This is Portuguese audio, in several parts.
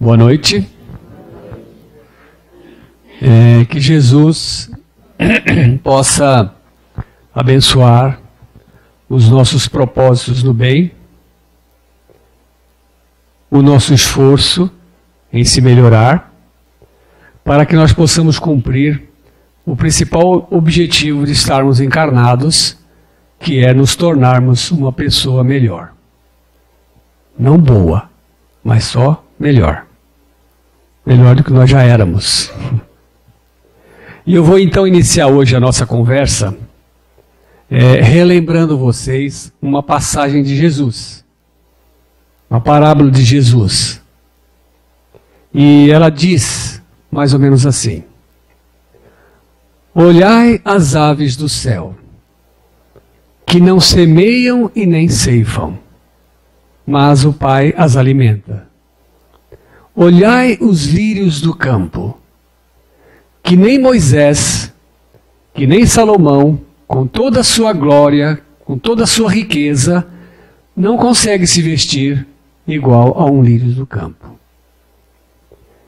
Boa noite. Que Jesus possa abençoar os nossos propósitos no bem, o nosso esforço em se melhorar, para que nós possamos cumprir o principal objetivo de estarmos encarnados, que é nos tornarmos uma pessoa melhor. Não boa, mas só melhor. Melhor do que nós já éramos. E eu vou então iniciar hoje a nossa conversa relembrando vocês uma passagem de Jesus. Uma parábola de Jesus. E ela diz mais ou menos assim: olhai as aves do céu, que não semeiam e nem ceifam, mas o Pai as alimenta. Olhai os lírios do campo, que nem Moisés, que nem Salomão, com toda a sua glória, com toda a sua riqueza, não consegue se vestir igual a um lírio do campo.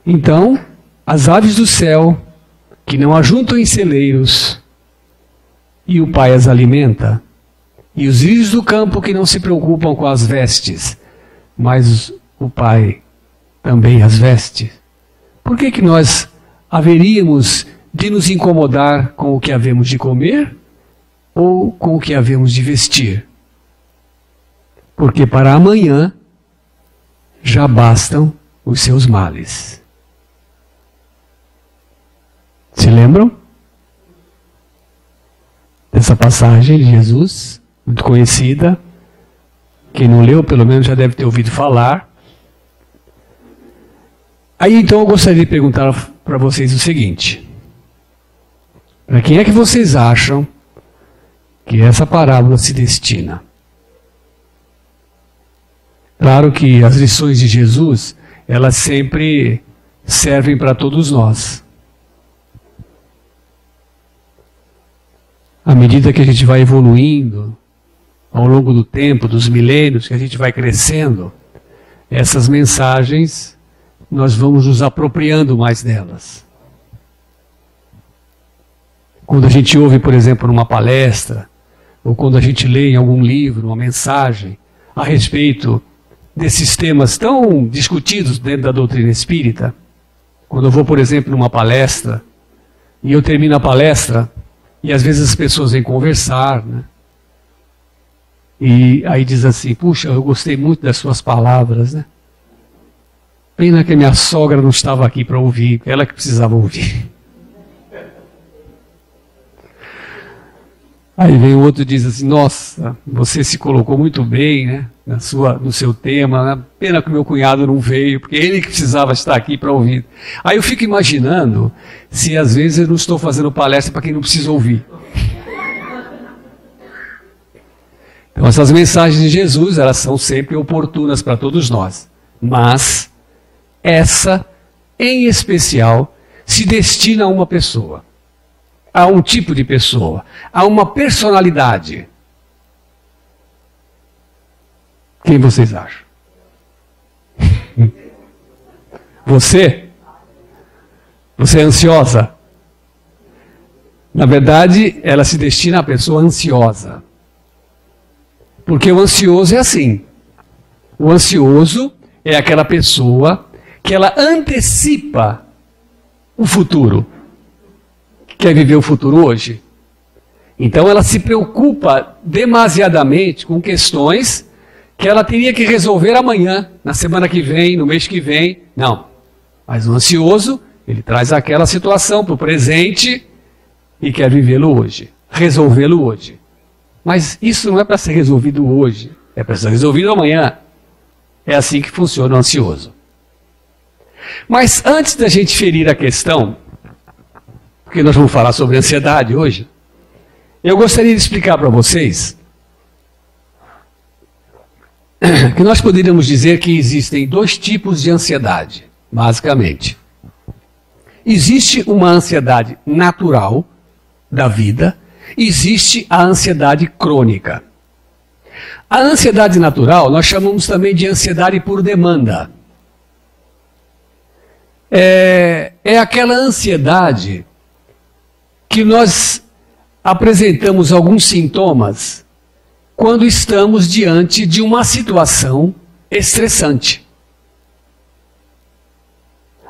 Então, as aves do céu, que não ajuntam em celeiros, e o Pai as alimenta, e os lírios do campo que não se preocupam com as vestes, mas o Pai também as veste. Por que nós haveríamos de nos incomodar com o que havemos de comer ou com o que havemos de vestir? Porque para amanhã já bastam os seus males. Se lembram dessa passagem de Jesus, muito conhecida? Quem não leu, pelo menos já deve ter ouvido falar. Aí então eu gostaria de perguntar para vocês o seguinte: para quem é que vocês acham que essa parábola se destina? Claro que as lições de Jesus, elas sempre servem para todos nós. À medida que a gente vai evoluindo, ao longo do tempo, dos milênios, que a gente vai crescendo, essas mensagens, nós vamos nos apropriando mais delas. Quando a gente ouve, por exemplo, numa palestra, ou quando a gente lê em algum livro, uma mensagem, a respeito desses temas tão discutidos dentro da doutrina espírita, quando eu vou, por exemplo, numa palestra, e eu termino a palestra, e às vezes as pessoas vêm conversar, né? E aí diz assim: puxa, eu gostei muito das suas palavras, né? Pena que a minha sogra não estava aqui para ouvir, ela que precisava ouvir. Aí vem o outro e diz assim: nossa, você se colocou muito bem, né, no seu tema, né? Pena que o meu cunhado não veio, porque ele que precisava estar aqui para ouvir. Aí eu fico imaginando se às vezes eu não estou fazendo palestra para quem não precisa ouvir. Então essas mensagens de Jesus, elas são sempre oportunas para todos nós. Mas essa, em especial, se destina a uma pessoa, a um tipo de pessoa, a uma personalidade. Quem vocês acham? Você? Você é ansiosa? Na verdade, ela se destina à pessoa ansiosa. Porque o ansioso é assim. O ansioso é aquela pessoa que ela antecipa o futuro. Quer viver o futuro hoje? Então ela se preocupa demasiadamente com questões que ela teria que resolver amanhã, na semana que vem, no mês que vem. Não. Mas o ansioso, ele traz aquela situação para o presente e quer vivê-lo hoje, resolvê-lo hoje. Mas isso não é para ser resolvido hoje, é para ser resolvido amanhã. É assim que funciona o ansioso. Mas antes da gente ferir a questão, porque nós vamos falar sobre ansiedade hoje, eu gostaria de explicar para vocês que nós poderíamos dizer que existem dois tipos de ansiedade, basicamente. Existe uma ansiedade natural da vida, existe a ansiedade crônica. A ansiedade natural nós chamamos também de ansiedade por demanda. é aquela ansiedade que nós apresentamos alguns sintomas quando estamos diante de uma situação estressante.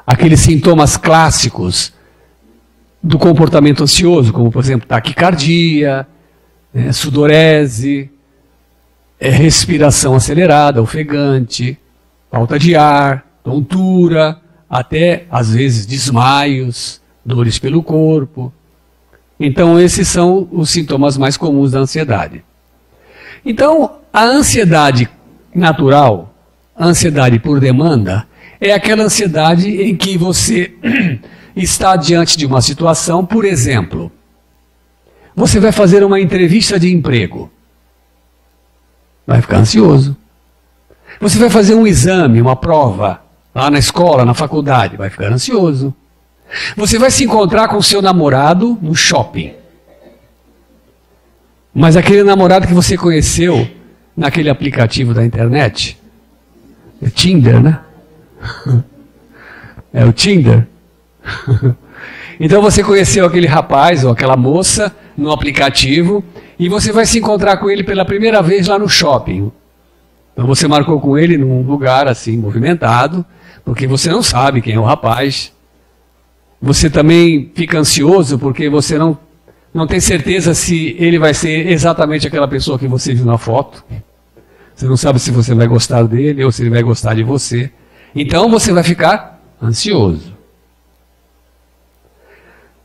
Aqueles sintomas clássicos do comportamento ansioso, como por exemplo taquicardia, sudorese, respiração acelerada, ofegante, falta de ar, tontura, até às vezes desmaios, dores pelo corpo. Então esses são os sintomas mais comuns da ansiedade. Então a ansiedade natural, a ansiedade por demanda, é aquela ansiedade em que você está diante de uma situação, por exemplo, você vai fazer uma entrevista de emprego. Vai ficar ansioso. Você vai fazer um exame, uma prova, lá na escola, na faculdade, vai ficar ansioso. Você vai se encontrar com o seu namorado no shopping. Mas aquele namorado que você conheceu naquele aplicativo da internet, é Tinder, né? É o Tinder. Então você conheceu aquele rapaz ou aquela moça no aplicativo e você vai se encontrar com ele pela primeira vez lá no shopping. Então você marcou com ele num lugar assim movimentado, porque você não sabe quem é o rapaz. Você também fica ansioso porque você não tem certeza se ele vai ser exatamente aquela pessoa que você viu na foto. Você não sabe se você vai gostar dele ou se ele vai gostar de você. Então você vai ficar ansioso.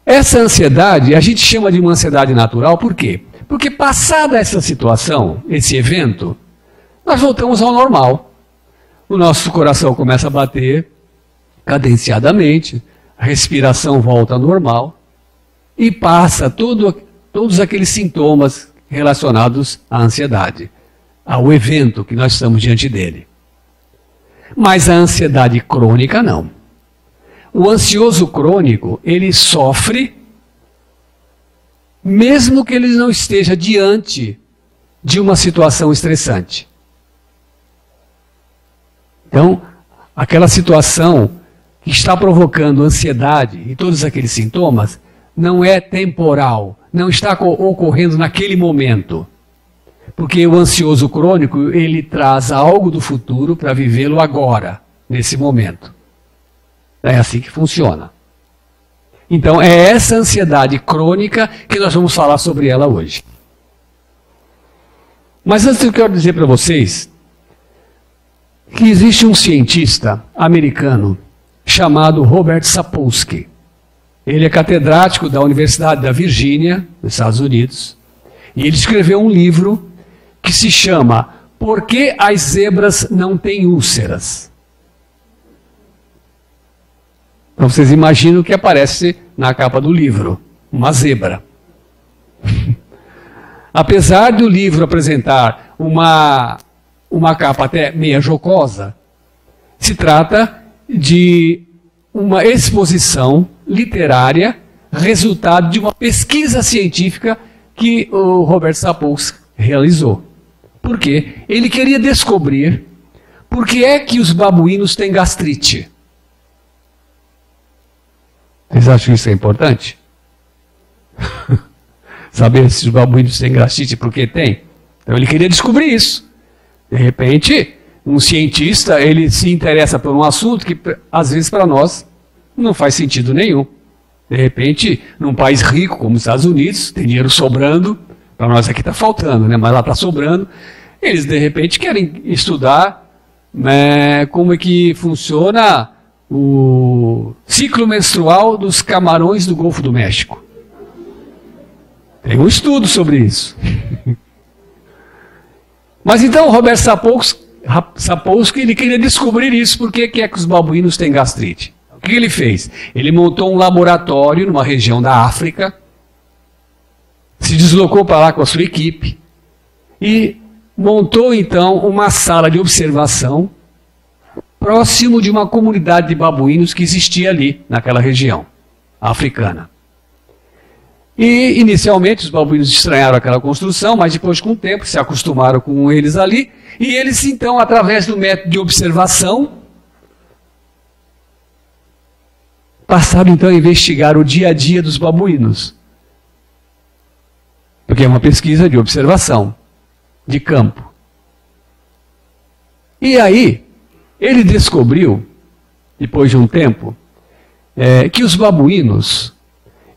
Essa ansiedade, a gente chama de uma ansiedade natural, por quê? Porque passada essa situação, esse evento, nós voltamos ao normal. O nosso coração começa a bater cadenciadamente, a respiração volta ao normal e passa todos aqueles sintomas relacionados à ansiedade, ao evento que nós estamos diante dele. Mas a ansiedade crônica não. O ansioso crônico, ele sofre mesmo que ele não esteja diante de uma situação estressante. Então, aquela situação que está provocando ansiedade e todos aqueles sintomas não é temporal, não está ocorrendo naquele momento. Porque o ansioso crônico, ele traz algo do futuro para vivê-lo agora, nesse momento. É assim que funciona. Então, é essa ansiedade crônica que nós vamos falar sobre ela hoje. Mas antes eu quero dizer para vocês que existe um cientista americano chamado Robert Sapolsky. Ele é catedrático da Universidade da Virgínia, nos Estados Unidos, e ele escreveu um livro que se chama Por que as zebras não têm úlceras? Então vocês imaginam o que aparece na capa do livro, uma zebra. Apesar do livro apresentar uma capa até meia jocosa, se trata de uma exposição literária, resultado de uma pesquisa científica que o Robert Sapolsky realizou. Por quê? Ele queria descobrir por que é que os babuínos têm gastrite. Vocês acham que isso é importante? Saber se os babuínos têm gastrite, por que tem? Então ele queria descobrir isso. De repente, um cientista, ele se interessa por um assunto que, às vezes, para nós, não faz sentido nenhum. De repente, num país rico como os Estados Unidos, tem dinheiro sobrando, para nós aqui está faltando, né? Mas lá está sobrando. Eles, de repente, querem estudar como é que funciona o ciclo menstrual dos camarões do Golfo do México. Tem um estudo sobre isso. Mas então o Robert Sapolsky, ele queria descobrir isso, por que é que os babuínos têm gastrite. O que ele fez? Ele montou um laboratório numa região da África, se deslocou para lá com a sua equipe e montou então uma sala de observação próximo de uma comunidade de babuínos que existia ali, naquela região africana. E, inicialmente, os babuínos estranharam aquela construção, mas depois, com o tempo, se acostumaram com eles ali, e eles, então, através do método de observação, passaram então a investigar o dia a dia dos babuínos. Porque é uma pesquisa de observação, de campo. E aí, ele descobriu, depois de um tempo, que os babuínos,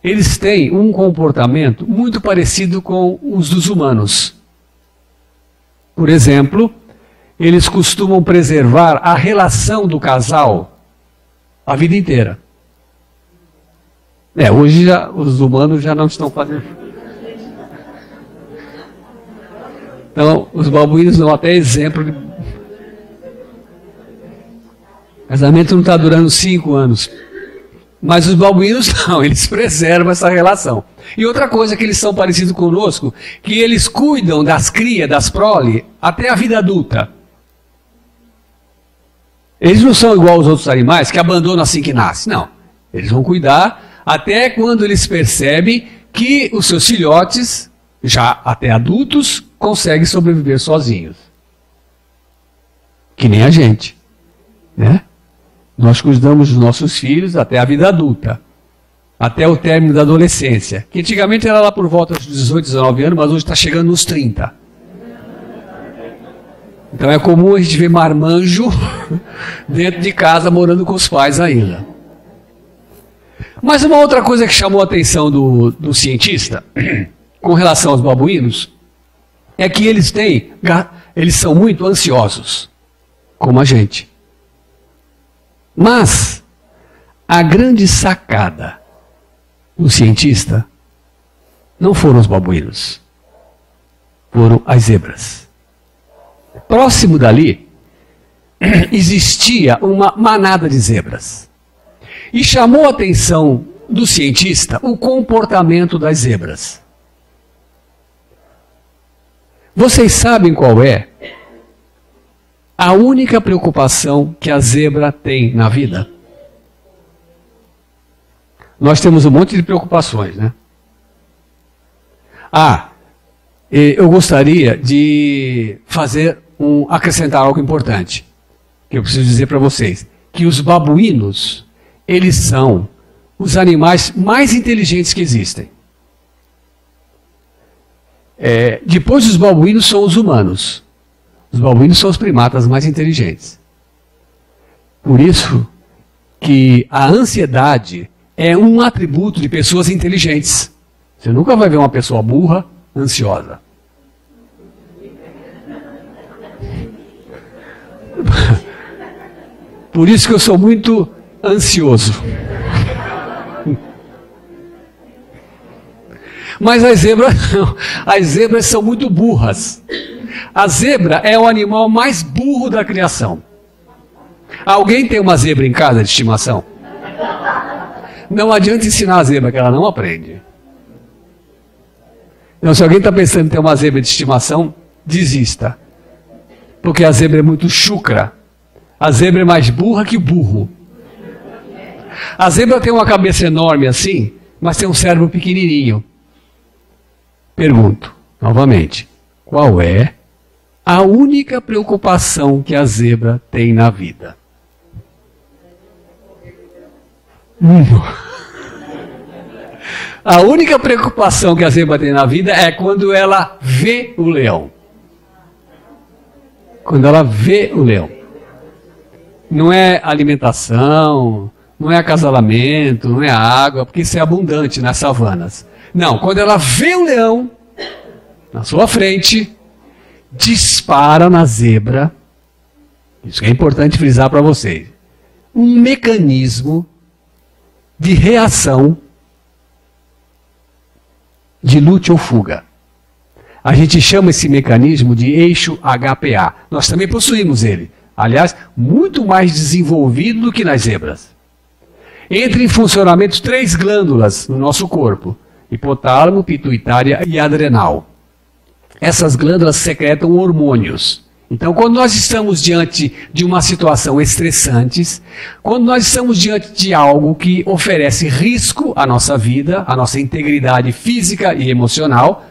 eles têm um comportamento muito parecido com os dos humanos. Por exemplo, eles costumam preservar a relação do casal a vida inteira. Hoje os humanos já não estão fazendo. Então, os babuínos dão até exemplo de... O casamento não está durando 5 anos. Mas os babuínos não, eles preservam essa relação. E outra coisa que eles são parecidos conosco, que eles cuidam das crias, das prole, até a vida adulta. Eles não são igual aos outros animais que abandonam assim que nasce. Não. Eles vão cuidar até quando eles percebem que os seus filhotes, já até adultos, conseguem sobreviver sozinhos. Que nem a gente, né? Nós cuidamos dos nossos filhos até a vida adulta, até o término da adolescência, que antigamente era lá por volta dos 18, 19 anos, mas hoje está chegando nos 30. Então é comum a gente ver marmanjo dentro de casa, morando com os pais ainda. Mas uma outra coisa que chamou a atenção do cientista, com relação aos babuínos, é que eles são muito ansiosos, como a gente. Mas a grande sacada do cientista não foram os babuínos, foram as zebras. Próximo dali existia uma manada de zebras. E chamou a atenção do cientista o comportamento das zebras. Vocês sabem qual é a única preocupação que a zebra tem na vida? Nós temos um monte de preocupações, né? Eu gostaria de acrescentar algo importante, que eu preciso dizer para vocês, que os babuínos, eles são os animais mais inteligentes que existem. Depois dos babuínos são os humanos. Os babuínos são os primatas mais inteligentes. Por isso que a ansiedade é um atributo de pessoas inteligentes. Você nunca vai ver uma pessoa burra, ansiosa. Por isso que eu sou muito ansioso. Mas as zebras são muito burras. A zebra é o animal mais burro da criação. Alguém tem uma zebra em casa de estimação? Não adianta ensinar a zebra, que ela não aprende. Então, se alguém está pensando em ter uma zebra de estimação, desista. Porque a zebra é muito chucra. A zebra é mais burra que burro. A zebra tem uma cabeça enorme assim, mas tem um cérebro pequenininho. Pergunto, novamente, qual é a única preocupação que a zebra tem na vida? A única preocupação que a zebra tem na vida é quando ela vê o leão. Quando ela vê o leão. Não é alimentação, não é acasalamento, não é água, porque isso é abundante nas savanas. Não, quando ela vê o leão na sua frente, dispara na zebra, isso é importante frisar para vocês, um mecanismo de reação de luta ou fuga. A gente chama esse mecanismo de eixo HPA. Nós também possuímos ele. Aliás, muito mais desenvolvido do que nas zebras. Entra em funcionamento 3 glândulas no nosso corpo: hipotálamo, pituitária e adrenal. Essas glândulas secretam hormônios. Então, quando nós estamos diante de uma situação estressante, quando nós estamos diante de algo que oferece risco à nossa vida, à nossa integridade física e emocional,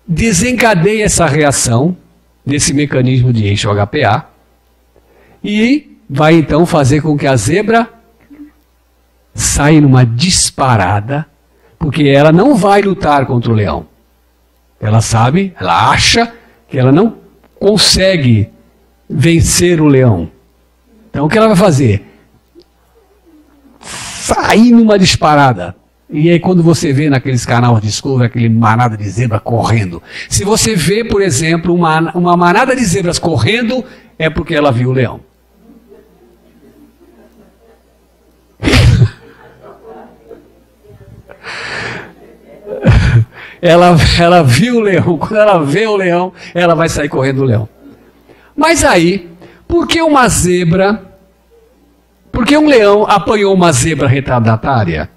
desencadeia essa reação desse mecanismo de eixo HPA e vai então fazer com que a zebra sai numa disparada, porque ela não vai lutar contra o leão. Ela sabe, ela acha que ela não consegue vencer o leão. Então o que ela vai fazer? Sair numa disparada. E aí quando você vê naqueles canais de Discovery, aquele manada de zebra correndo. Se você vê, por exemplo, uma manada de zebras correndo, é porque ela viu o leão. Ela viu o leão. Quando ela vê o leão, ela vai sair correndo do leão. Mas aí, por que uma zebra... Por que um leão apanhou uma zebra retardatária?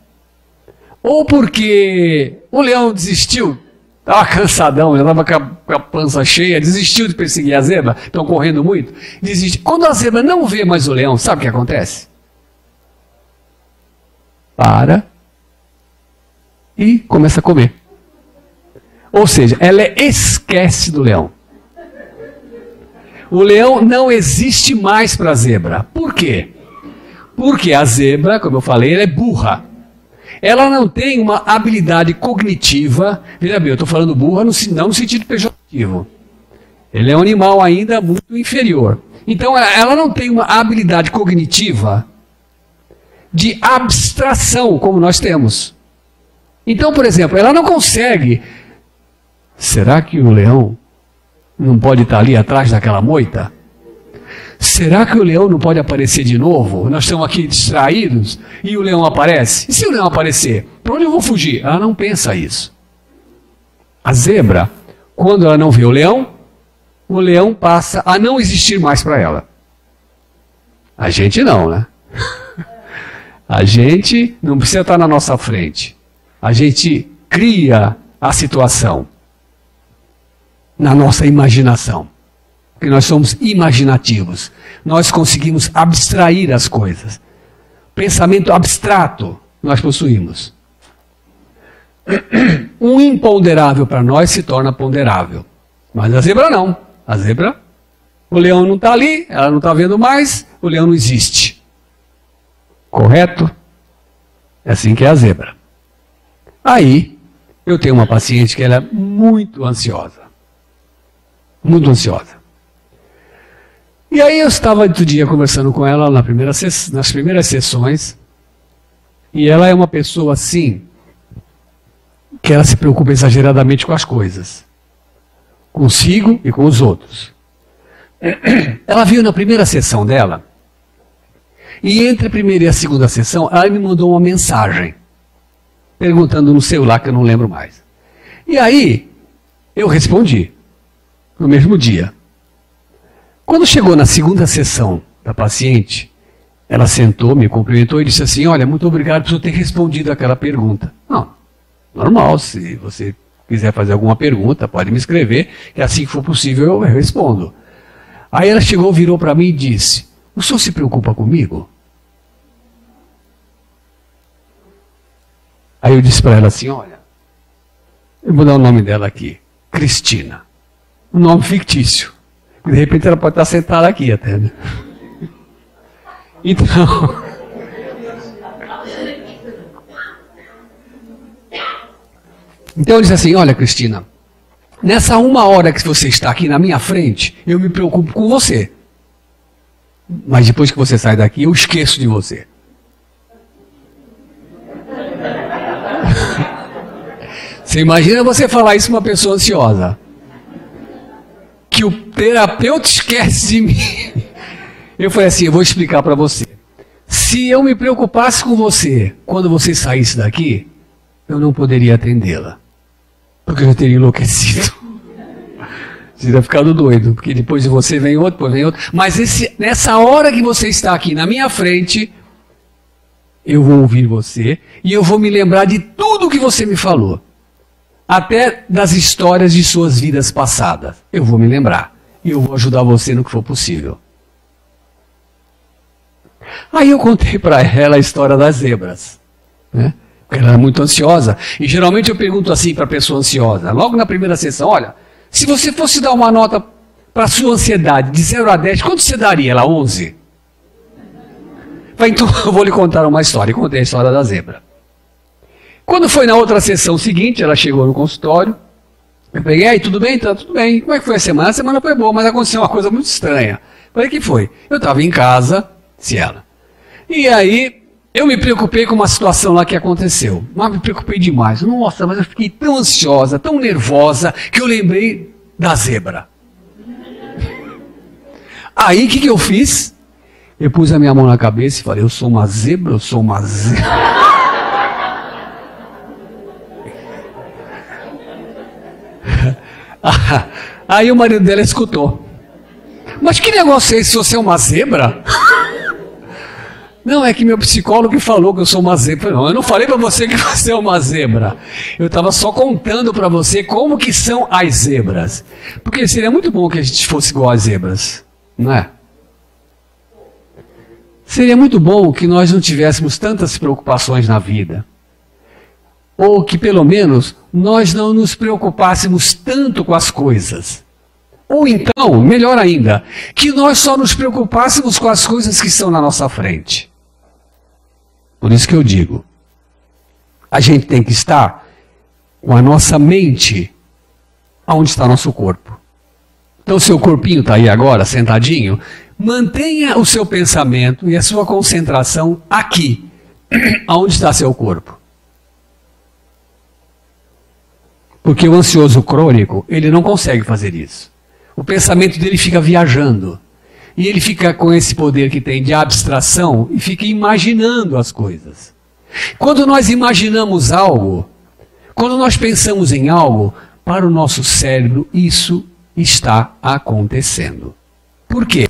Ou porque o leão desistiu, estava cansadão, já estava com a pança cheia, desistiu de perseguir a zebra, estão correndo muito, desiste. Quando a zebra não vê mais o leão, sabe o que acontece? Para e começa a comer. Ou seja, ela esquece do leão. O leão não existe mais para a zebra. Por quê? Porque a zebra, como eu falei, ela é burra. Ela não tem uma habilidade cognitiva. Veja bem, eu estou falando burra não no sentido pejorativo. Ele é um animal ainda muito inferior. Então ela não tem uma habilidade cognitiva de abstração como nós temos. Então, por exemplo, ela não consegue. Será que o leão não pode estar ali atrás daquela moita? Será que o leão não pode aparecer de novo? Nós estamos aqui distraídos e o leão aparece. E se o leão aparecer? Para onde eu vou fugir? Ela não pensa isso. A zebra, quando ela não vê o leão passa a não existir mais para ela. A gente não, né? A gente não precisa estar na nossa frente. A gente cria a situação na nossa imaginação. Porque nós somos imaginativos. Nós conseguimos abstrair as coisas. Pensamento abstrato nós possuímos. Um imponderável para nós se torna ponderável. Mas a zebra não. A zebra, o leão não está ali, ela não está vendo mais, o leão não existe. Correto? É assim que é a zebra. Aí, eu tenho uma paciente que ela é muito ansiosa. Muito ansiosa. E aí eu estava outro dia conversando com ela nas primeiras sessões, e ela é uma pessoa assim, que ela se preocupa exageradamente com as coisas, consigo e com os outros. Ela viu na primeira sessão dela, e entre a primeira e a segunda sessão, ela me mandou uma mensagem, perguntando no celular, que eu não lembro mais. E aí, eu respondi, no mesmo dia. Quando chegou na segunda sessão da paciente, ela sentou, me cumprimentou e disse assim, olha, muito obrigado por eu ter respondido aquela pergunta. Não, normal, se você quiser fazer alguma pergunta, pode me escrever, que assim que for possível eu respondo. Aí ela chegou, virou para mim e disse, o senhor se preocupa comigo? Aí eu disse para ela assim, olha, eu vou dar o nome dela aqui, Cristina, um nome fictício. De repente ela pode estar sentada aqui até, né? Então eu disse assim, olha Cristina, nessa 1 hora que você está aqui na minha frente, eu me preocupo com você. Mas depois que você sai daqui, eu esqueço de você. Você imagina você falar isso para uma pessoa ansiosa? Que o terapeuta esquece de mim. Eu falei assim, eu vou explicar para você. Se eu me preocupasse com você quando você saísse daqui, eu não poderia atendê-la. Porque eu já teria enlouquecido. Você teria ficado doido, porque depois de você vem outro, depois vem outro. Mas nessa hora que você está aqui na minha frente, eu vou ouvir você e eu vou me lembrar de tudo que você me falou. Até das histórias de suas vidas passadas. Eu vou me lembrar. E eu vou ajudar você no que for possível. Aí eu contei para ela a história das zebras. Né? Porque ela era muito ansiosa. E geralmente eu pergunto assim para a pessoa ansiosa. Logo na primeira sessão, olha, se você fosse dar uma nota para a sua ansiedade de 0 a 10, quanto você daria? Ela, 11. Então eu vou lhe contar uma história. E contei a história da zebra. Quando foi na outra sessão seguinte, ela chegou no consultório. Eu peguei, aí, tudo bem? Tá, tudo bem. Como é que foi a semana? A semana foi boa, mas aconteceu uma coisa muito estranha. Falei, que foi? Eu estava em casa, disse ela. E aí, eu me preocupei com uma situação lá que aconteceu. Mas me preocupei demais. Nossa, mas eu fiquei tão ansiosa, tão nervosa, que eu lembrei da zebra. Aí, o que eu fiz? Eu pus a minha mão na cabeça e falei, eu sou uma zebra, eu sou uma zebra. Aí o marido dela escutou. Mas que negócio é esse, se você é uma zebra? Não, é que meu psicólogo falou que eu sou uma zebra. Não, eu não falei para você que você é uma zebra. Eu estava só contando para você como que são as zebras. Porque seria muito bom que a gente fosse igual às zebras, não é? Seria muito bom que nós não tivéssemos tantas preocupações na vida. Ou que pelo menos nós não nos preocupássemos tanto com as coisas. Ou então, melhor ainda, que nós só nos preocupássemos com as coisas que estão na nossa frente. Por isso que eu digo, a gente tem que estar com a nossa mente onde está nosso corpo. Então, seu corpinho está aí agora, sentadinho, mantenha o seu pensamento e a sua concentração aqui, onde está seu corpo. Porque o ansioso crônico, ele não consegue fazer isso. O pensamento dele fica viajando. E ele fica com esse poder que tem de abstração e fica imaginando as coisas. Quando nós imaginamos algo, quando nós pensamos em algo, para o nosso cérebro isso está acontecendo. Por quê?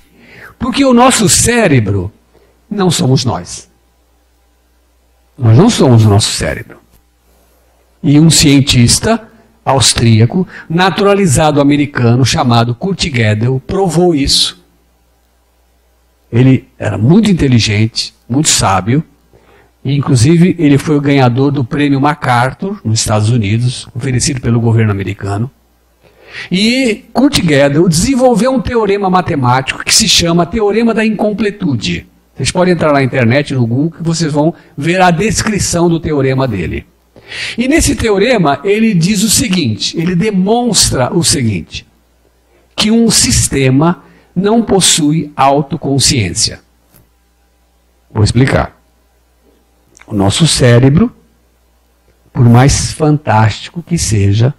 Porque o nosso cérebro não somos nós. Nós não somos o nosso cérebro. E um cientista austríaco, naturalizado americano, chamado Kurt Gödel, provou isso. Ele era muito inteligente, muito sábio, e inclusive ele foi o ganhador do prêmio MacArthur, nos Estados Unidos, oferecido pelo governo americano. E Kurt Gödel desenvolveu um teorema matemático que se chama Teorema da Incompletude. Vocês podem entrar na internet, no Google, que vocês vão ver a descrição do teorema dele. E nesse teorema ele diz o seguinte, ele demonstra o seguinte, que um sistema não possui autoconsciência. Vou explicar. O nosso cérebro, por mais fantástico que seja,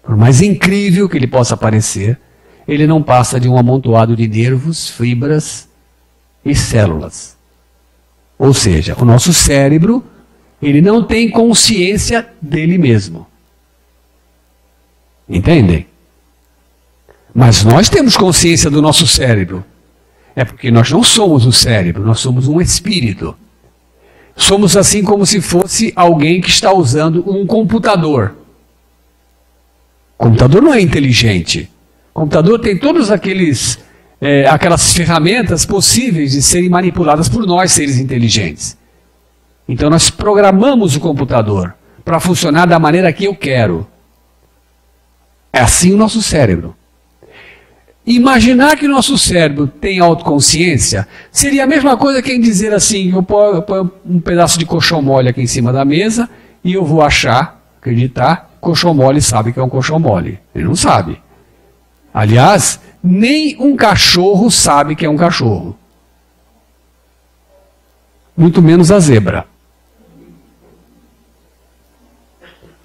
por mais incrível que ele possa parecer, ele não passa de um amontoado de nervos, fibras e células. Ou seja, o nosso cérebro, ele não tem consciência dele mesmo. Entendem? Mas nós temos consciência do nosso cérebro. É porque nós não somos o cérebro, nós somos um espírito. Somos assim como se fosse alguém que está usando um computador. O computador não é inteligente. O computador tem todas aquelas ferramentas possíveis de serem manipuladas por nós, seres inteligentes. Então nós programamos o computador para funcionar da maneira que eu quero. É assim o nosso cérebro. Imaginar que o nosso cérebro tem autoconsciência seria a mesma coisa que dizer assim, eu ponho um pedaço de colchão mole aqui em cima da mesa e eu vou acreditar, colchão mole sabe que é um colchão mole. Ele não sabe. Aliás, nem um cachorro sabe que é um cachorro. Muito menos a zebra.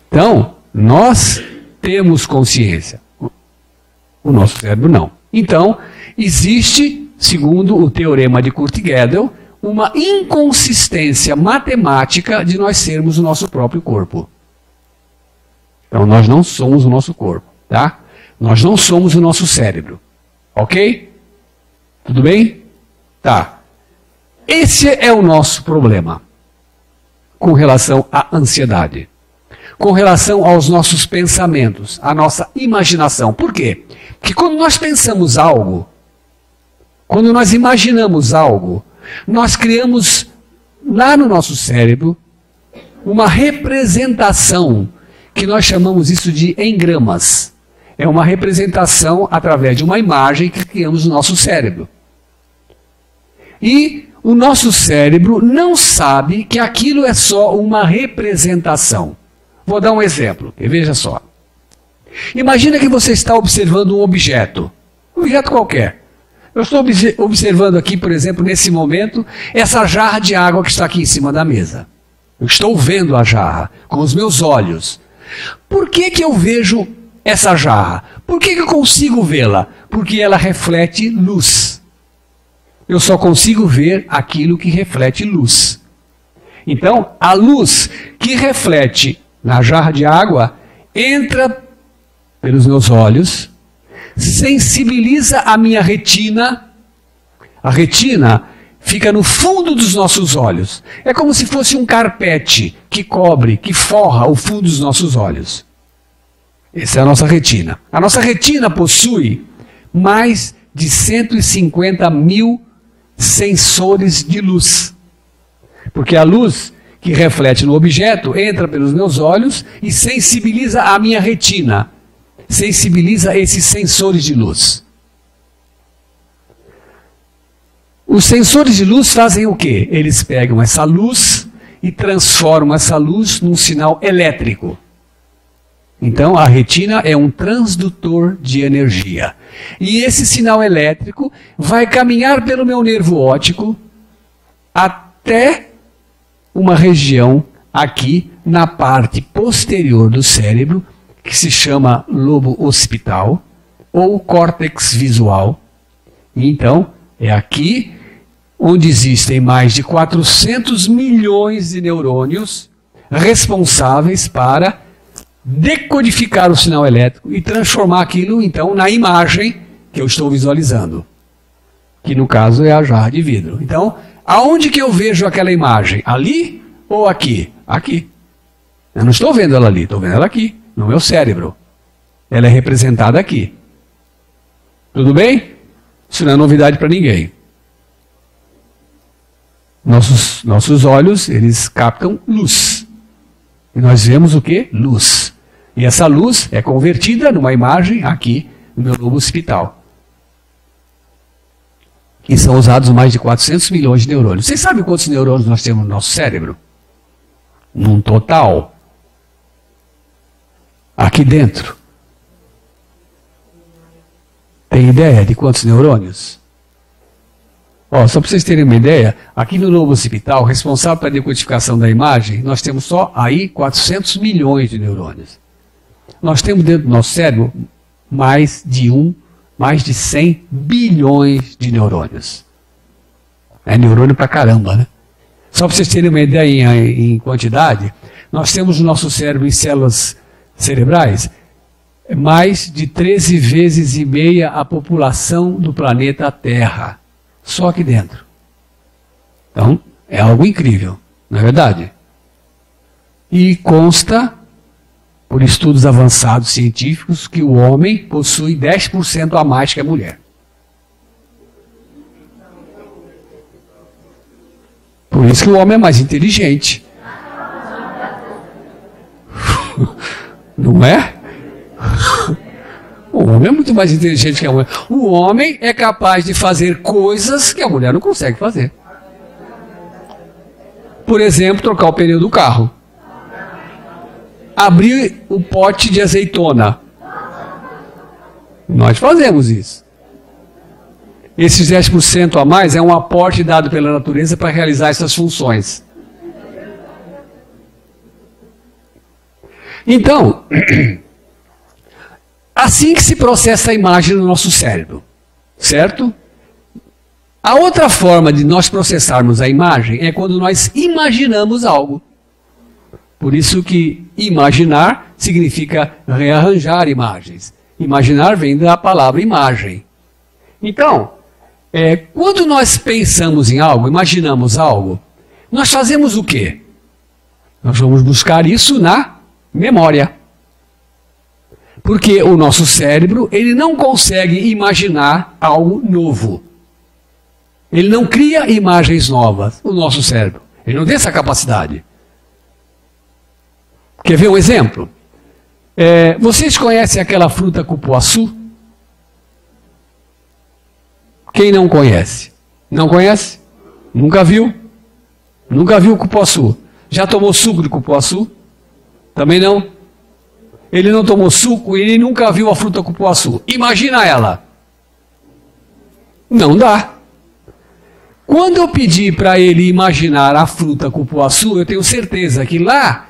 Então, nós temos consciência. O nosso cérebro não. Então, existe, segundo o teorema de Kurt Gödel, uma inconsistência matemática de nós sermos o nosso próprio corpo. Então, nós não somos o nosso corpo, tá? Nós não somos o nosso cérebro. Ok? Tudo bem? Tá. Esse é o nosso problema com relação à ansiedade. Com relação aos nossos pensamentos, à nossa imaginação. Por quê? Porque quando nós pensamos algo, quando nós imaginamos algo, nós criamos lá no nosso cérebro uma representação, que nós chamamos isso de engramas. É uma representação através de uma imagem que criamos no nosso cérebro. E o nosso cérebro não sabe que aquilo é só uma representação. Vou dar um exemplo, e veja só. Imagina que você está observando um objeto qualquer. Eu estou observando aqui, por exemplo, nesse momento, essa jarra de água que está aqui em cima da mesa. Eu estou vendo a jarra com os meus olhos. Por que eu vejo essa jarra? Por que eu consigo vê-la? Porque ela reflete luz. Eu só consigo ver aquilo que reflete luz. Então, a luz que reflete na jarra de água entra pelos meus olhos, sensibiliza a minha retina. A retina fica no fundo dos nossos olhos. É como se fosse um carpete que cobre, que forra o fundo dos nossos olhos. Essa é a nossa retina. A nossa retina possui mais de 150 mil sensores de luz. Porque a luz que reflete no objeto entra pelos meus olhos e sensibiliza a minha retina. Sensibiliza esses sensores de luz. Os sensores de luz fazem o quê? Eles pegam essa luz e transformam essa luz num sinal elétrico. Então, a retina é um transdutor de energia. E esse sinal elétrico vai caminhar pelo meu nervo óptico até uma região aqui na parte posterior do cérebro, que se chama lobo occipital ou córtex visual. E então, é aqui onde existem mais de 400 milhões de neurônios responsáveis para decodificar o sinal elétrico e transformar aquilo, então, na imagem que eu estou visualizando. Que, no caso, é a jarra de vidro. Então, aonde que eu vejo aquela imagem? Ali ou aqui? Aqui. Eu não estou vendo ela ali, estou vendo ela aqui, no meu cérebro. Ela é representada aqui. Tudo bem? Isso não é novidade para ninguém. Nossos olhos, eles captam luz. E nós vemos o quê? Luz. E essa luz é convertida numa imagem aqui no meu lobo occipital. E são usados mais de 400 milhões de neurônios. Vocês sabem quantos neurônios nós temos no nosso cérebro? Num total. Aqui dentro. Tem ideia de quantos neurônios? Só para vocês terem uma ideia, aqui no lobo occipital, responsável pela decodificação da imagem, nós temos só aí 400 milhões de neurônios. Nós temos dentro do nosso cérebro mais de 100 bilhões de neurônios. É neurônio pra caramba, né? Só para vocês terem uma ideia em quantidade, nós temos no nosso cérebro, em células cerebrais, mais de 13 vezes e meia a população do planeta Terra. Só aqui dentro. Então, é algo incrível, não é verdade? E consta, por estudos avançados científicos, que o homem possui 10% a mais que a mulher. Por isso que o homem é mais inteligente. Não é? O homem é muito mais inteligente que a mulher. O homem é capaz de fazer coisas que a mulher não consegue fazer. Por exemplo, trocar o pneu do carro. Abrir o pote de azeitona. Nós fazemos isso. Esses 10% a mais é um aporte dado pela natureza para realizar essas funções. Então, assim que se processa a imagem no nosso cérebro, certo? A outra forma de nós processarmos a imagem é quando nós imaginamos algo. Por isso que imaginar significa rearranjar imagens. Imaginar vem da palavra imagem. Então, quando nós pensamos em algo, imaginamos algo, nós fazemos o quê? Nós vamos buscar isso na memória. Porque o nosso cérebro, ele não consegue imaginar algo novo. Ele não cria imagens novas, o nosso cérebro. Ele não tem essa capacidade. Quer ver um exemplo? Vocês conhecem aquela fruta cupuaçu? Quem não conhece? Não conhece? Nunca viu? Nunca viu cupuaçu? Já tomou suco de cupuaçu? Também não? Ele não tomou suco e ele nunca viu a fruta cupuaçu. Imagina ela. Não dá. Quando eu pedi para ele imaginar a fruta cupuaçu, eu tenho certeza que lá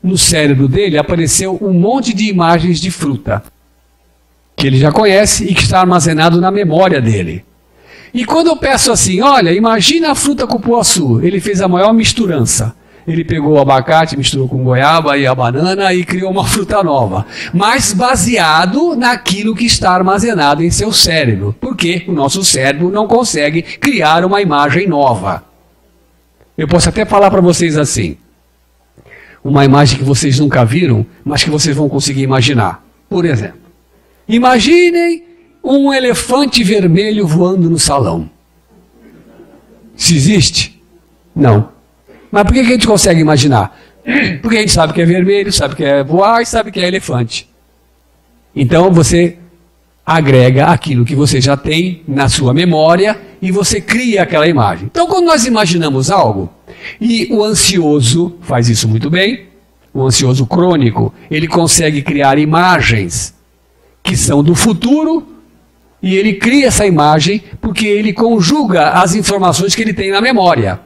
no cérebro dele apareceu um monte de imagens de fruta que ele já conhece e que está armazenado na memória dele. E quando eu peço assim, olha, imagina a fruta cupuaçu, ele fez a maior misturança. Ele pegou o abacate, misturou com goiaba e a banana e criou uma fruta nova. Mas baseado naquilo que está armazenado em seu cérebro. Porque o nosso cérebro não consegue criar uma imagem nova. Eu posso até falar para vocês assim. Uma imagem que vocês nunca viram, mas que vocês vão conseguir imaginar. Por exemplo, imaginem um elefante vermelho voando no salão. Se existe? Não. Mas por que a gente consegue imaginar? Porque a gente sabe que é vermelho, sabe que é voar e sabe que é elefante. Então você agrega aquilo que você já tem na sua memória e você cria aquela imagem. Então quando nós imaginamos algo, e o ansioso faz isso muito bem, o ansioso crônico, ele consegue criar imagens que são do futuro, e ele cria essa imagem porque ele conjuga as informações que ele tem na memória.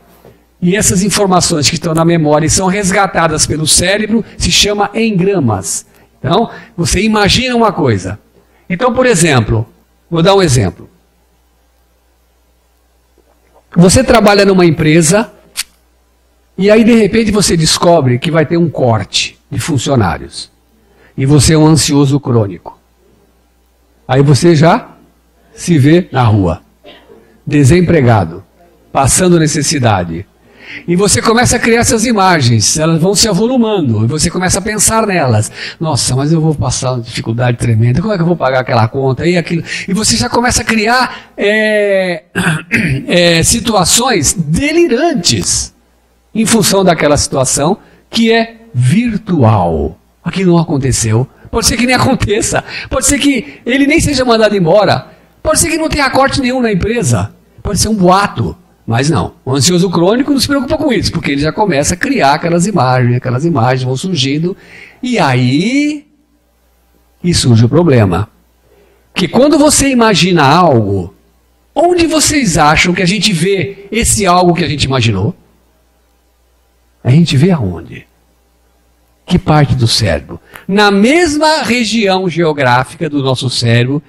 E essas informações que estão na memória e são resgatadas pelo cérebro se chama engramas. Então, você imagina uma coisa. Então, por exemplo, vou dar um exemplo. Você trabalha numa empresa e aí de repente você descobre que vai ter um corte de funcionários. E você é um ansioso crônico. Aí você já se vê na rua, desempregado, passando necessidade. E você começa a criar essas imagens, elas vão se avolumando, e você começa a pensar nelas. Nossa, mas eu vou passar uma dificuldade tremenda, como é que eu vou pagar aquela conta e aquilo? E você já começa a criar situações delirantes em função daquela situação que é virtual. Aquilo não aconteceu. Pode ser que nem aconteça, pode ser que ele nem seja mandado embora. Pode ser que não tenha corte nenhum na empresa. Pode ser um boato. Mas não. O ansioso crônico não se preocupa com isso, porque ele já começa a criar aquelas imagens vão surgindo. E aí e surge o problema. Que quando você imagina algo, onde vocês acham que a gente vê esse algo que a gente imaginou? A gente vê aonde? Que parte do cérebro? Na mesma região geográfica do nosso cérebro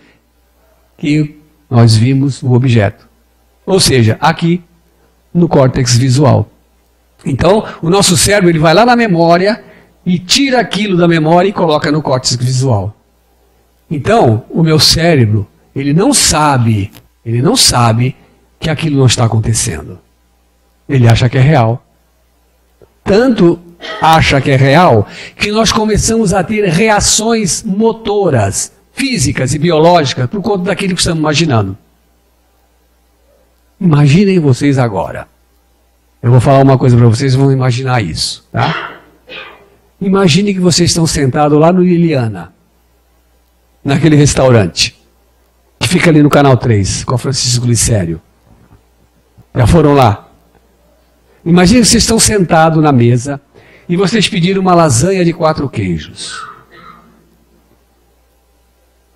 que nós vimos o objeto. Ou seja, aqui no córtex visual. Então, o nosso cérebro ele vai lá na memória e tira aquilo da memória e coloca no córtex visual. Então, o meu cérebro, ele não sabe que aquilo não está acontecendo. Ele acha que é real. Tanto acha que é real que nós começamos a ter reações motoras, físicas e biológicas por conta daquilo que estamos imaginando. Imaginem vocês agora. Eu vou falar uma coisa para vocês, vão imaginar isso, tá? Imagine que vocês estão sentados lá no Liliana, naquele restaurante, que fica ali no Canal 3, com a Francisco Glicério. Já foram lá? Imagine que vocês estão sentados na mesa e vocês pediram uma lasanha de 4 queijos.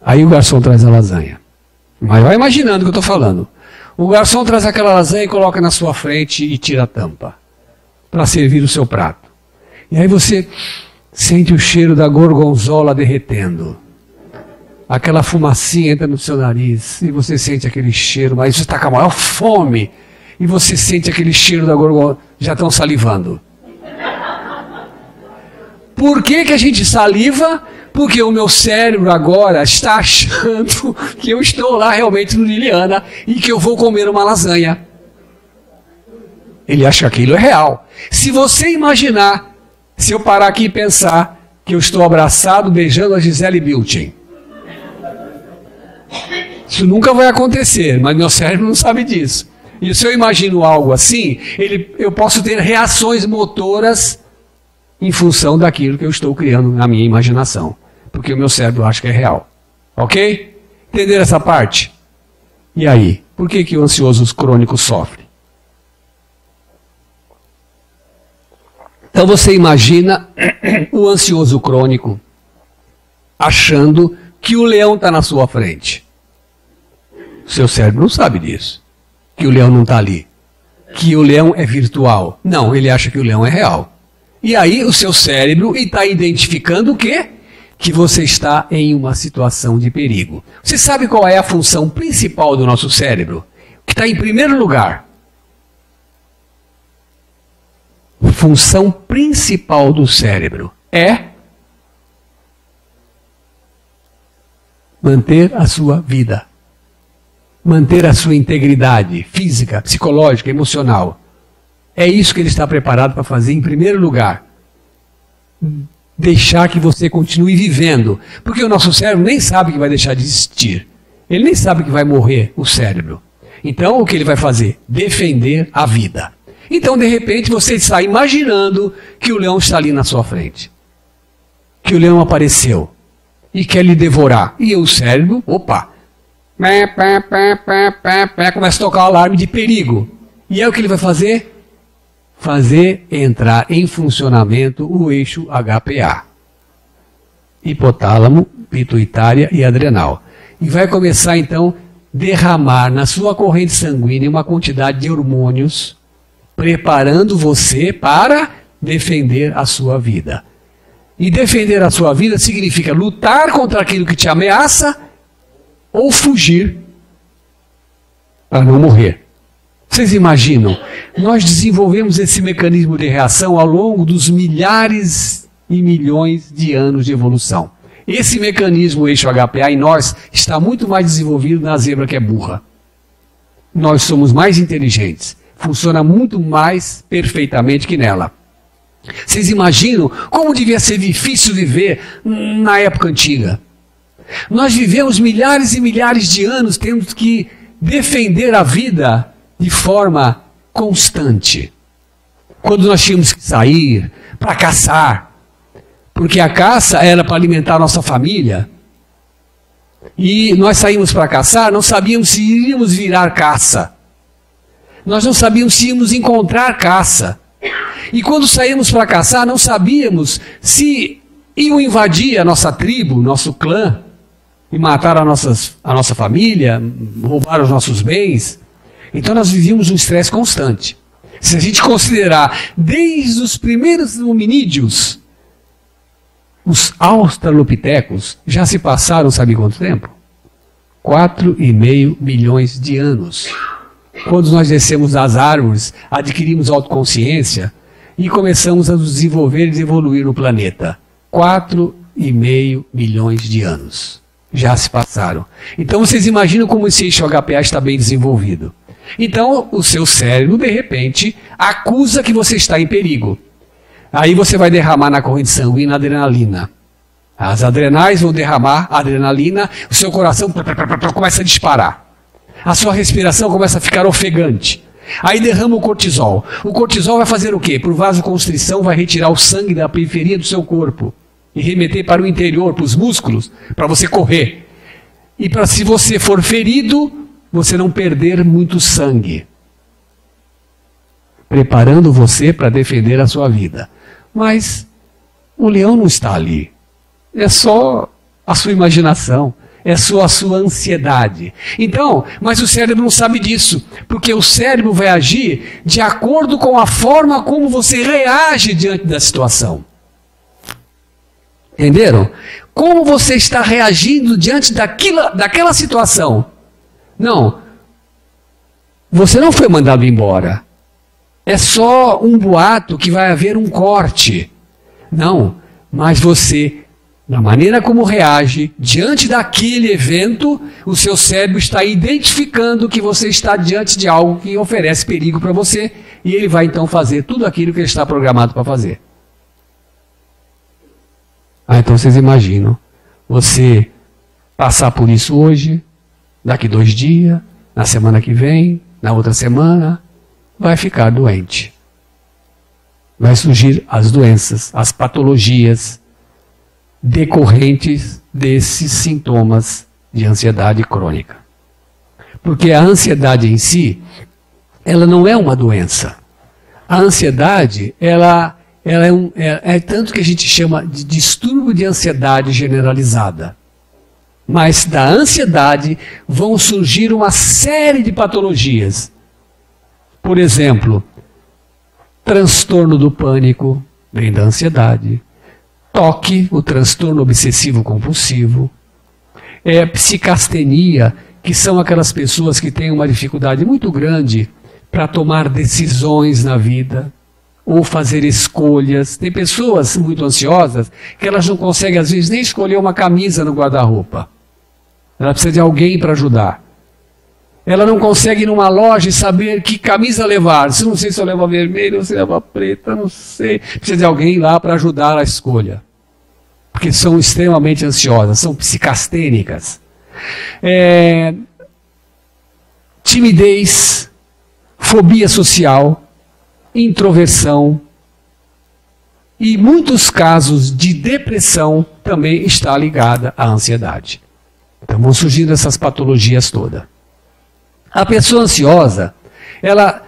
Aí o garçom traz a lasanha. Mas vai imaginando o que eu estou falando. O garçom traz aquela lasanha e coloca na sua frente e tira a tampa para servir o seu prato. E aí você sente o cheiro da gorgonzola derretendo. Aquela fumacinha entra no seu nariz e você sente aquele cheiro, mas você está com a maior fome e você sente aquele cheiro da gorgonzola, já estão salivando. Por que a gente saliva? Porque o meu cérebro agora está achando que eu estou lá realmente no Liliana e que eu vou comer uma lasanha. Ele acha que aquilo é real. Se você imaginar, se eu parar aqui e pensar que eu estou abraçado beijando a Gisele Bündchen, isso nunca vai acontecer, mas meu cérebro não sabe disso. E se eu imagino algo assim, eu posso ter reações motoras em função daquilo que eu estou criando na minha imaginação. Porque o meu cérebro acha que é real. Ok? Entenderam essa parte? E aí? Por que o ansioso crônico sofre? Então você imagina o ansioso crônico achando que o leão está na sua frente. O seu cérebro não sabe disso, que o leão não está ali, que o leão é virtual. Não, ele acha que o leão é real. E aí o seu cérebro está identificando o quê? Que você está em uma situação de perigo. Você sabe qual é a função principal do nosso cérebro? Que está em primeiro lugar. Função principal do cérebro é manter a sua vida, manter a sua integridade física, psicológica, emocional. É isso que ele está preparado para fazer em primeiro lugar. Deixar que você continue vivendo. Porque o nosso cérebro nem sabe que vai deixar de existir. Ele nem sabe que vai morrer o cérebro. Então o que ele vai fazer? Defender a vida. Então de repente você está imaginando que o leão está ali na sua frente. Que o leão apareceu. E quer lhe devorar. E o cérebro, opa, começa a tocar o alarme de perigo. E é o que ele vai fazer? Fazer entrar em funcionamento o eixo HPA. Hipotálamo, pituitária e adrenal. E vai começar então derramar na sua corrente sanguínea uma quantidade de hormônios, preparando você para defender a sua vida. E defender a sua vida significa lutar contra aquilo que te ameaça ou fugir para não morrer. Vocês imaginam? Nós desenvolvemos esse mecanismo de reação ao longo dos milhares e milhões de anos de evolução. Esse mecanismo, o eixo HPA, em nós está muito mais desenvolvido na zebra que é burra. Nós somos mais inteligentes. Funciona muito mais perfeitamente que nela. Vocês imaginam como devia ser difícil viver na época antiga? Nós vivemos milhares e milhares de anos tendo que defender a vida de forma constante. Quando nós tínhamos que sair para caçar, porque a caça era para alimentar a nossa família, e nós saímos para caçar, não sabíamos se iríamos virar caça. Nós não sabíamos se íamos encontrar caça. E quando saímos para caçar, não sabíamos se iam invadir a nossa tribo, nosso clã, e matar a nossa família, roubar os nossos bens. Então nós vivíamos um estresse constante. Se a gente considerar desde os primeiros hominídeos, os australopitecos já se passaram, sabe quanto tempo? 4,5 milhões de anos. Quando nós descemos das árvores, adquirimos autoconsciência e começamos a nos desenvolver e evoluir no planeta. 4,5 milhões de anos. Já se passaram. Então vocês imaginam como esse eixo HPA está bem desenvolvido. Então o seu cérebro, de repente, acusa que você está em perigo. Aí você vai derramar na corrente sanguínea adrenalina. As adrenais vão derramar adrenalina, o seu coração começa a disparar. A sua respiração começa a ficar ofegante. Aí derrama o cortisol. O cortisol vai fazer o quê? Por vasoconstrição vai retirar o sangue da periferia do seu corpo e remeter para o interior, para os músculos, para você correr. E para, se você for ferido, você não perder muito sangue. Preparando você para defender a sua vida. Mas o leão não está ali. É só a sua imaginação. É só a sua ansiedade. Então, mas o cérebro não sabe disso. Porque o cérebro vai agir de acordo com a forma como você reage diante da situação. Entenderam? Como você está reagindo diante daquela situação? Não. Você não foi mandado embora. É só um boato que vai haver um corte. Não. Mas você, na maneira como reage diante daquele evento, o seu cérebro está identificando que você está diante de algo que oferece perigo para você. E ele vai então fazer tudo aquilo que ele está programado para fazer. Então vocês imaginam, você passar por isso hoje, daqui 2 dias, na semana que vem, na outra semana, vai ficar doente. Vai surgir as doenças, as patologias decorrentes desses sintomas de ansiedade crônica. Porque a ansiedade em si, ela não é uma doença. A ansiedade, ela ela é tanto que a gente chama de distúrbio de ansiedade generalizada. Mas da ansiedade vão surgir uma série de patologias. Por exemplo, transtorno do pânico, vem da ansiedade. TOC, o transtorno obsessivo compulsivo. Psicastenia, que são aquelas pessoas que têm uma dificuldade muito grande para tomar decisões na vida ou fazer escolhas. Tem pessoas muito ansiosas que elas não conseguem, às vezes, nem escolher uma camisa no guarda-roupa. Ela precisa de alguém para ajudar. Ela não consegue ir numa loja e saber que camisa levar. Se não sei se eu levo a vermelha ou se eu levo a preta, não sei. Precisa de alguém lá para ajudar a escolha. Porque são extremamente ansiosas, são psicastênicas. Timidez, fobia social, introversão e muitos casos de depressão também está ligada à ansiedade. Então vão surgindo essas patologias todas. A pessoa ansiosa, ela,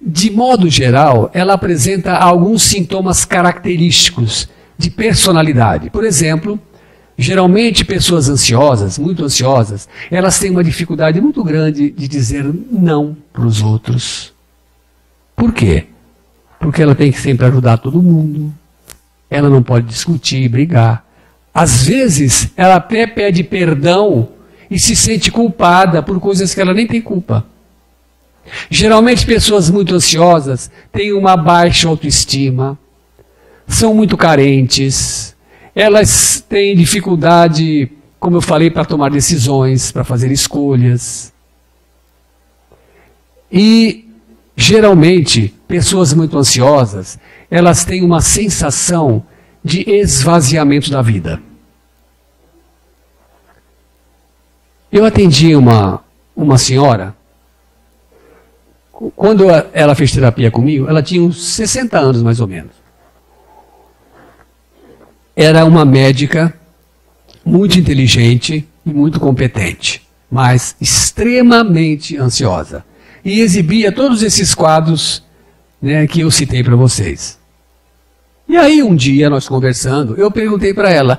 de modo geral, ela apresenta alguns sintomas característicos de personalidade. Por exemplo, geralmente pessoas ansiosas, muito ansiosas, elas têm uma dificuldade muito grande de dizer não para os outros. Por quê? Porque ela tem que sempre ajudar todo mundo. Ela não pode discutir, brigar. Às vezes, ela até pede perdão e se sente culpada por coisas que ela nem tem culpa. Geralmente, pessoas muito ansiosas têm uma baixa autoestima, são muito carentes, elas têm dificuldade, como eu falei, para tomar decisões, para fazer escolhas. E, geralmente, pessoas muito ansiosas, elas têm uma sensação de esvaziamento da vida. Eu atendi uma senhora, quando ela fez terapia comigo, ela tinha uns 60 anos mais ou menos. Era uma médica muito inteligente e muito competente, mas extremamente ansiosa. E exibia todos esses quadros, né, que eu citei para vocês. E aí um dia, nós conversando, eu perguntei para ela,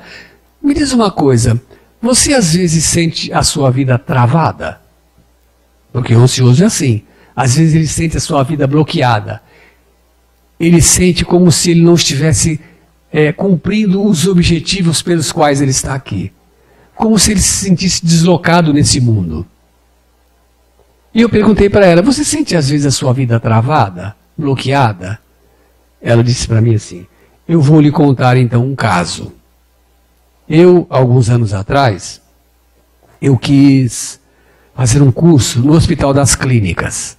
me diz uma coisa, você às vezes sente a sua vida travada? Porque o ansioso é assim. Às vezes ele sente a sua vida bloqueada. Ele sente como se ele não estivesse cumprindo os objetivos pelos quais ele está aqui. Como se ele se sentisse deslocado nesse mundo. E eu perguntei para ela, você sente às vezes a sua vida travada, bloqueada? Ela disse para mim assim, eu vou lhe contar então um caso. Eu, alguns anos atrás, eu quis fazer um curso no Hospital das Clínicas.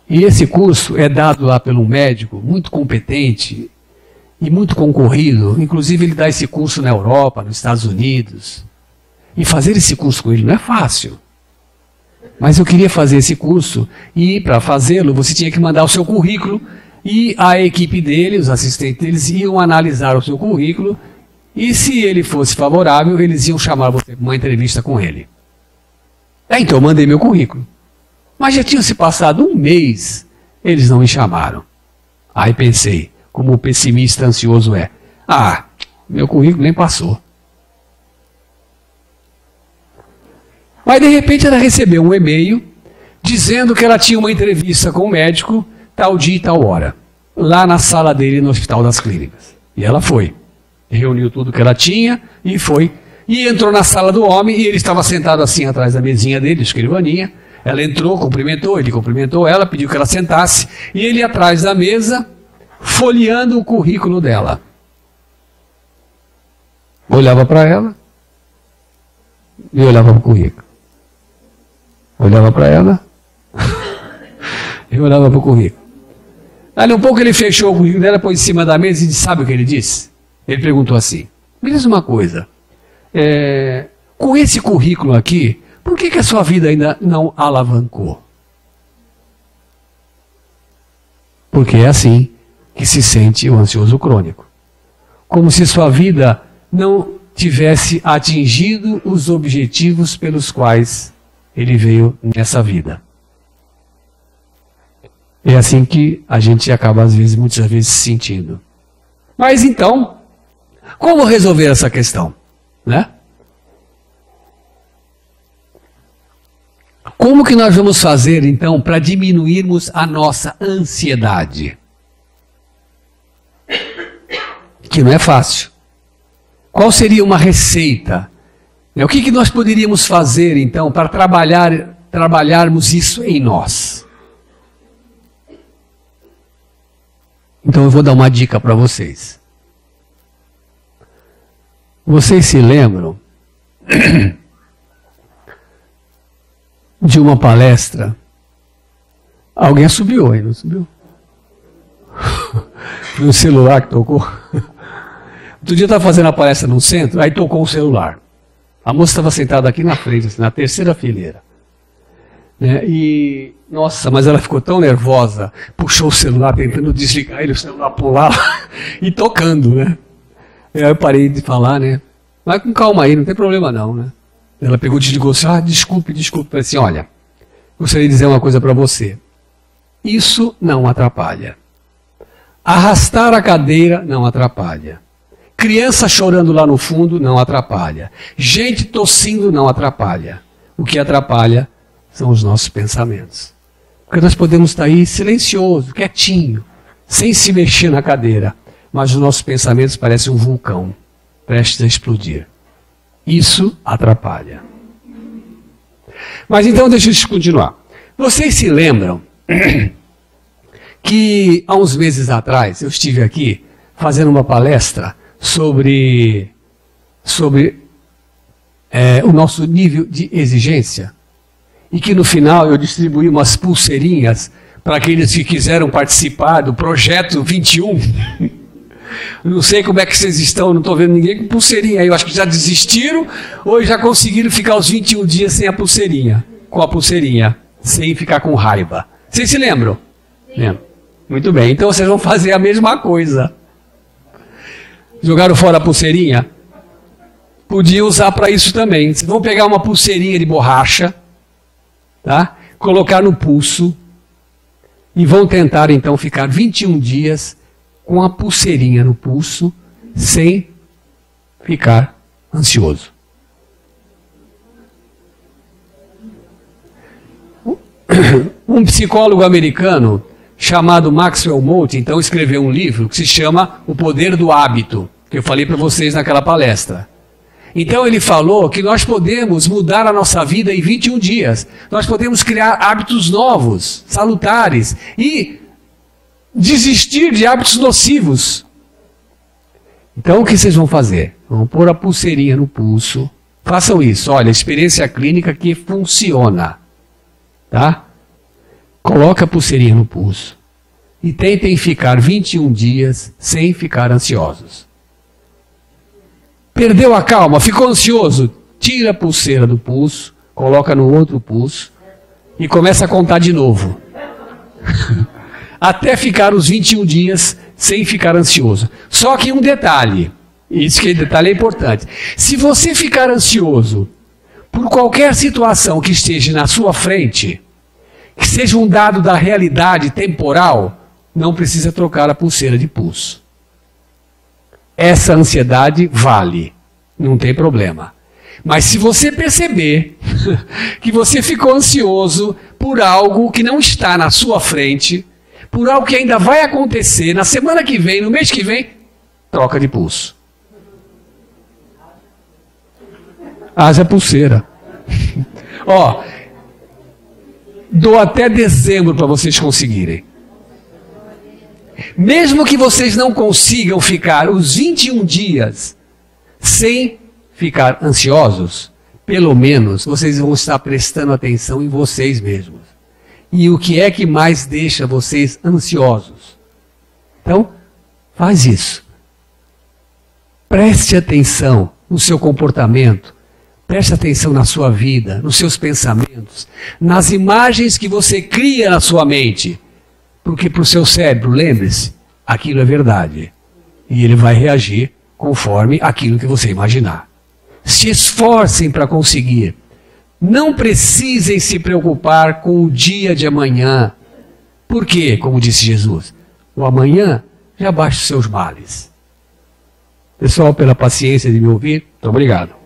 E esse curso é dado lá por um médico muito competente e muito concorrido. Inclusive ele dá esse curso na Europa, nos Estados Unidos. E fazer esse curso com ele não é fácil. Mas eu queria fazer esse curso e para fazê-lo você tinha que mandar o seu currículo e a equipe dele, os assistentes deles, iam analisar o seu currículo e se ele fosse favorável, eles iam chamar você para uma entrevista com ele. Então eu mandei meu currículo. Mas já tinha se passado um mês, eles não me chamaram. Aí pensei, como o pessimista ansioso é, meu currículo nem passou. Mas de repente ela recebeu um e-mail dizendo que ela tinha uma entrevista com o médico tal dia e tal hora, lá na sala dele no Hospital das Clínicas. E ela foi. Reuniu tudo que ela tinha e foi. E entrou na sala do homem e ele estava sentado assim atrás da mesinha dele, escrivaninha. Ela entrou, cumprimentou, ele cumprimentou ela, pediu que ela sentasse. E ele atrás da mesa, folheando o currículo dela. Olhava para ela e olhava para o currículo. Olhava para ela e olhava para o currículo. Ali um pouco ele fechou o currículo dela, pôs em cima da mesa e disse, sabe o que ele disse? Ele perguntou assim, me diz uma coisa, com esse currículo aqui, por que a sua vida ainda não alavancou? Porque é assim que se sente o ansioso crônico. Como se sua vida não tivesse atingido os objetivos pelos quais ele veio nessa vida. É assim que a gente acaba, muitas vezes, se sentindo. Mas então, como resolver essa questão? Né? Como que nós vamos fazer, então, para diminuirmos a nossa ansiedade? Que não é fácil. Qual seria uma receita? O que nós poderíamos fazer, então, para trabalharmos isso em nós? Então eu vou dar uma dica para vocês. Vocês se lembram de uma palestra? Alguém subiu aí, não subiu? Foi um celular que tocou. Outro dia eu estava fazendo a palestra num centro, aí tocou o celular. A moça estava sentada aqui na frente, assim, na terceira fileira. Né? E, nossa, mas ela ficou tão nervosa, puxou o celular, tentando desligar ele, o celular pulava e tocando, né? Aí eu parei de falar, né? Vai com calma aí, não tem problema não, né? Ela pegou e desligou assim, desculpe. Falei assim, olha, gostaria de dizer uma coisa para você. Isso não atrapalha. Arrastar a cadeira não atrapalha. Criança chorando lá no fundo não atrapalha. Gente tossindo não atrapalha. O que atrapalha são os nossos pensamentos. Porque nós podemos estar aí silencioso, quietinho, sem se mexer na cadeira. Mas os nossos pensamentos parecem um vulcão, prestes a explodir. Isso atrapalha. Mas então deixa eu continuar. Vocês se lembram que há uns meses atrás eu estive aqui fazendo uma palestra sobre o nosso nível de exigência? E que no final eu distribuí umas pulseirinhas para aqueles que quiseram participar do Projeto 21. Não sei como é que vocês estão, não estou vendo ninguém com pulseirinha aí. Eu acho que já desistiram ou já conseguiram ficar os 21 dias sem a pulseirinha. Com a pulseirinha, sem ficar com raiva. Vocês se lembram? Lembram? Muito bem, então vocês vão fazer a mesma coisa. Jogaram fora a pulseirinha? Podia usar para isso também. Vocês vão pegar uma pulseirinha de borracha, tá? Colocar no pulso e vão tentar então ficar 21 dias com a pulseirinha no pulso, sem ficar ansioso. Um psicólogo americano chamado Maxwell Maltz, então, escreveu um livro que se chama O Poder do Hábito, que eu falei para vocês naquela palestra. Então ele falou que nós podemos mudar a nossa vida em 21 dias. Nós podemos criar hábitos novos, salutares e desistir de hábitos nocivos. Então o que vocês vão fazer? Vão pôr a pulseirinha no pulso. Façam isso. Olha, experiência clínica que funciona. Tá? Coloca a pulseirinha no pulso. E tentem ficar 21 dias sem ficar ansiosos. Perdeu a calma, ficou ansioso? Tira a pulseira do pulso, coloca no outro pulso e começa a contar de novo. Até ficar os 21 dias sem ficar ansioso. Só que um detalhe, esse detalhe é importante. Se você ficar ansioso por qualquer situação que esteja na sua frente, que seja um dado da realidade temporal, não precisa trocar a pulseira de pulso. Essa ansiedade vale, não tem problema. Mas se você perceber que você ficou ansioso por algo que não está na sua frente, por algo que ainda vai acontecer na semana que vem, no mês que vem, troca de pulso. Haja pulseira. Ó, dou até dezembro para vocês conseguirem. Mesmo que vocês não consigam ficar os 21 dias sem ficar ansiosos, pelo menos vocês vão estar prestando atenção em vocês mesmos. E o que é que mais deixa vocês ansiosos? Então, faz isso. Preste atenção no seu comportamento, preste atenção na sua vida, nos seus pensamentos, nas imagens que você cria na sua mente. Porque para o seu cérebro, lembre-se, aquilo é verdade. E ele vai reagir conforme aquilo que você imaginar. Se esforcem para conseguir. Não precisem se preocupar com o dia de amanhã. Por quê? Como disse Jesus, o amanhã já baixa os seus males. Pessoal, pela paciência de me ouvir, muito obrigado.